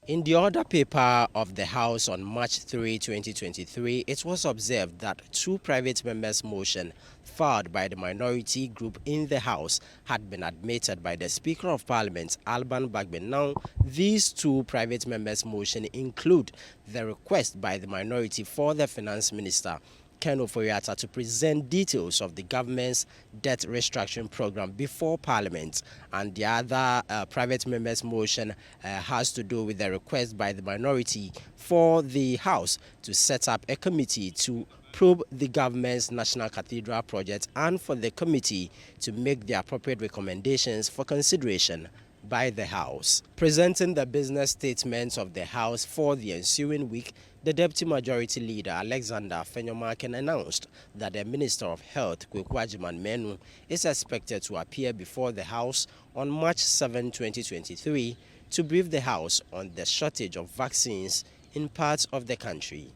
In the order paper of the House on March 3, 2023, it was observed that two private members' motion filed by the minority group in the House had been admitted by the Speaker of Parliament, Alban Bagbin. Now, these two private members' motion include the request by the minority for the Finance Minister, Ken Ofori-Atta, to present details of the government's debt restructuring program before Parliament, and the other private members' motion has to do with the request by the minority for the House to set up a committee to probe the government's National Cathedral project and for the committee to make the appropriate recommendations for consideration by the House. Presenting the business statements of the House for the ensuing week, the Deputy Majority Leader, Alexander Fenyomaken, announced that the Minister of Health, Kwekwajiman Menu, is expected to appear before the House on March 7, 2023, to brief the House on the shortage of vaccines in parts of the country.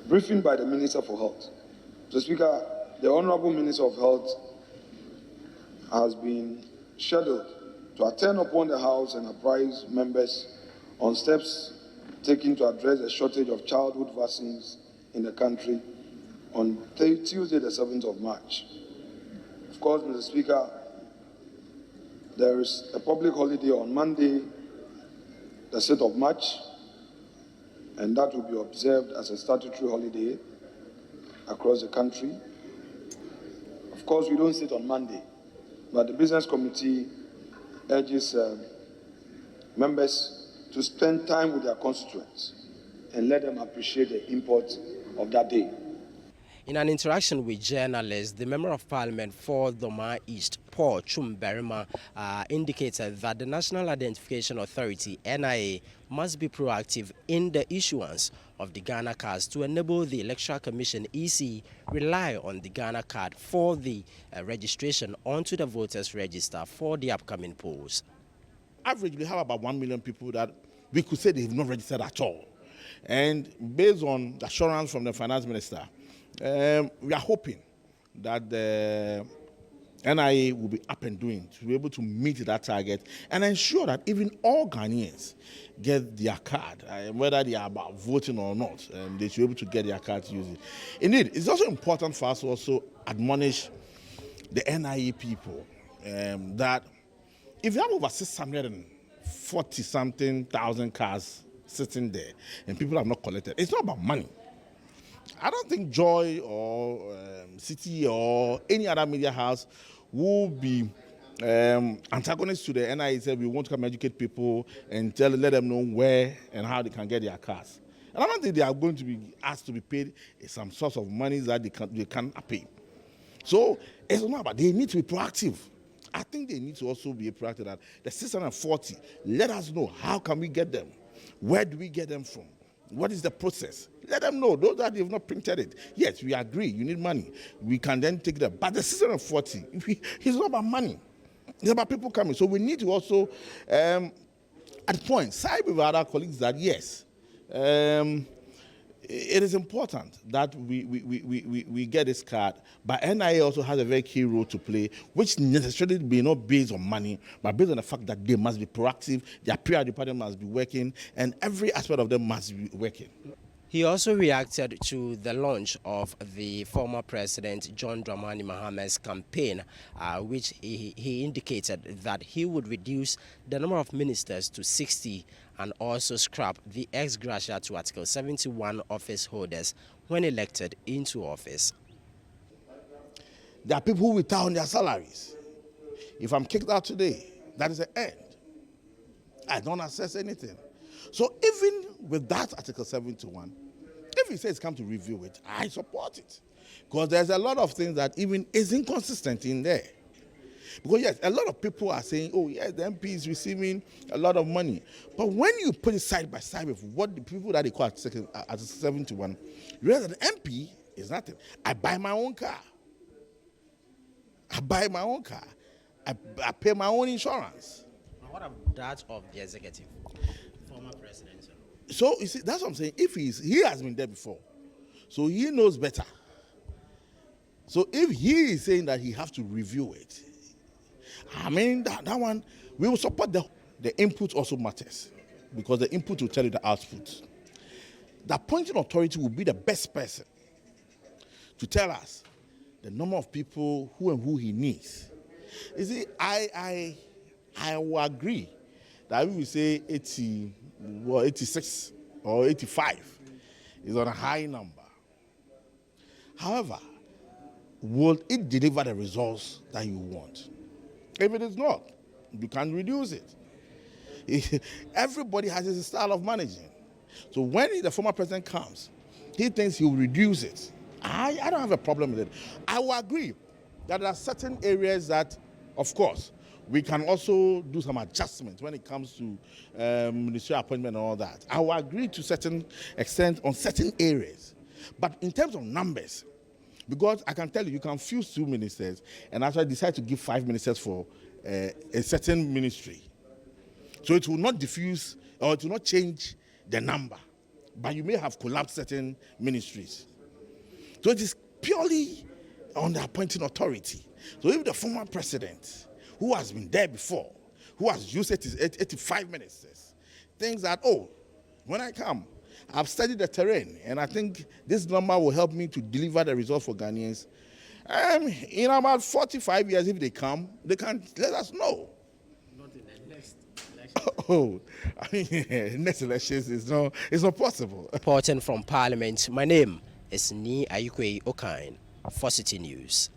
Briefing by the Minister for Health. Mr. Speaker, the Honorable Minister of Health has been scheduled to attend upon the House and apprise members on steps taken to address the shortage of childhood vaccines in the country on Tuesday, the 7th of March. Of course, Mr. Speaker, there is a public holiday on Monday, the 6th of March, and that will be observed as a statutory holiday across the country. Of course, we don't sit on Monday, but the Business Committee urges members to spend time with their constituents and let them appreciate the import of that day. In an interaction with journalists, the Member of Parliament for Doma East, Paul Chumberima, indicated that the National Identification Authority, NIA, must be proactive in the issuance of the Ghana cards to enable the Electoral Commission, EC, rely on the Ghana card for the registration onto the voters' register for the upcoming polls. Average, we have about 1 million people that we could say they have not registered at all. And based on the assurance from the Finance Minister, we are hoping that the NIA will be up and doing to be able to meet that target and ensure that even all Ghanaians get their card, whether they are about voting or not, they should be able to get their card to use it. Indeed, it's also important for us to also admonish the NIA people that if you have over 640-something thousand cars sitting there and people have not collected, it's not about money. I don't think Joy or Citi or any other media house will be antagonists to the NIA. Say we want to come educate people and let them know where and how they can get their cars. And I don't think they are going to be asked to be paid some source of money that they cannot pay. So it's not about, they need to be proactive. I think they need to also be proactive that the 640, let us know how can we get them? Where do we get them from? What is the process? Let them know. Those that have not printed it. Yes, we agree, you need money. We can then take them. But the 640, it's not about money. It's about people coming. So we need to also, at point, side with other colleagues that yes, it is important that we get this card, but NIA also has a very key role to play, which necessarily may not based on money, but based on the fact that they must be proactive, their PR department must be working, and every aspect of them must be working. He also reacted to the launch of the former President John Dramani Mahama's campaign, which he indicated that he would reduce the number of ministers to 60 and also scrap the ex gratia to Article 71 office holders when elected into office. There are people who retire on their salaries. If I'm kicked out today, that is the end. I don't access anything. So even with that Article 71, if he says come to review it, I support it. Because there's a lot of things that even is inconsistent in there. Because yes, a lot of people are saying, oh yes, the MP is receiving a lot of money. But when you put it side by side with what the people that they call Article 71, you realize that the MP is nothing. I buy my own car. I buy my own car. I pay my own insurance. What about that of the executive, former president? So you see, that's what I'm saying. If he has been there before, so he knows better. So if he is saying that he has to review it, I mean that one we will support the input also matters. because the input will tell you the output. The appointing authority will be the best person to tell us the number of people who he needs. You see, I will agree that if we say 86 or 85 is on a high number. However, will it deliver the results that you want? If it is not, you can reduce it. Everybody has his style of managing. So when the former president comes, he thinks he will reduce it. I don't have a problem with it. I will agree that there are certain areas that, of course, we can also do some adjustments when it comes to ministerial appointment and all that. I will agree to certain extent on certain areas. But in terms of numbers, because I can tell you, you can fuse 2 ministers and actually decide to give 5 ministers for a certain ministry. So it will not diffuse or it will not change the number, but you may have collapsed certain ministries. So it is purely on the appointing authority. So if the former president, who has been there before, who has used 85 ministers, thinks that, oh, when I come, I've studied the terrain, and I think this number will help me to deliver the results for Ghanaians. In about 45 years, if they come, they can let us know. Not in the next election. Oh, I mean, next elections is not possible. Reporting from Parliament, my name is Ni Ayukwe Okine for Citi News.